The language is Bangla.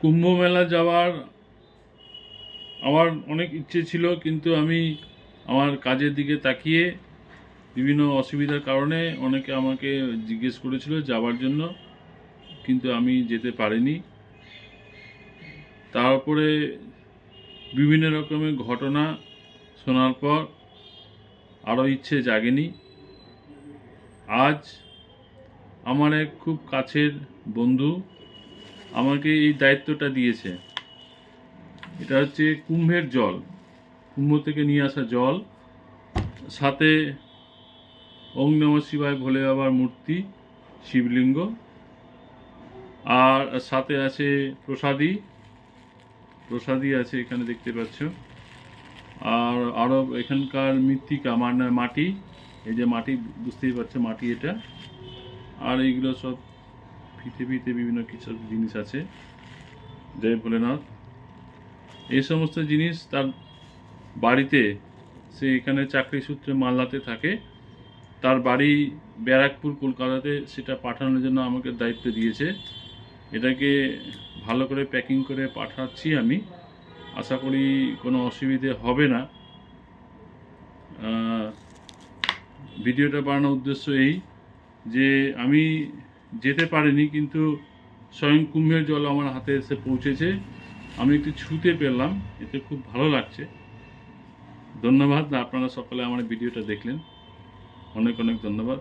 কুম্ভ মেলা যাওয়ার আমার অনেক ইচ্ছে ছিল, কিন্তু আমি আমার কাজের দিকে তাকিয়ে বিভিন্ন অসুবিধার কারণে অনেকে আমাকে জিজ্ঞেস করেছিল যাওয়ার জন্য, কিন্তু আমি যেতে পারিনি। তারপরে বিভিন্ন রকমের ঘটনা শোনার পর আরও ইচ্ছে জাগেনি। আজ আমার এক খুব কাছের বন্ধু আমাকে এই দায়িত্বটা দিয়েছে। এটা হচ্ছে কুম্ভের জল, কুম্ভ থেকে নিয়ে আসা জল, সাথে ওং নমঃ শিবায় ভোলে বাবার মূর্তি, শিবলিঙ্গ, আর সাথে আছে প্রসাদী আছে, এখানে দেখতে পাচ্ছ। আর আরও এখানকার মৃত্তিকা মানে মাটি, এই যে মাটি বুঝতেই পারছো মাটি এটা, আর এইগুলো সব ফিতে ফিতে বিভিন্ন কিছু জিনিস আছে। জয় ভোলেনাথ। এই সমস্ত জিনিস তার বাড়িতে, সে এখানে চাকরি সূত্রে মালদাতে থাকে, তার বাড়ি ব্যারাকপুর কলকাতাতে, সেটা পাঠানোর জন্য আমাকে দায়িত্ব দিয়েছে। এটাকে ভালো করে প্যাকিং করে পাঠাচ্ছি আমি, আশা করি কোনো অসুবিধে হবে না। ভিডিওটা বানানোর উদ্দেশ্য এই যে আমি যেতে পারিনি, কিন্তু স্বয়ং কুম্ভের জল আমার হাতে এসে পৌঁছেছে, আমি একটু ছুঁতে পেলাম, এতে খুব ভালো লাগছে। ধন্যবাদ, আপনারা সকলে আমার ভিডিওটা দেখলেন, অনেক অনেক ধন্যবাদ।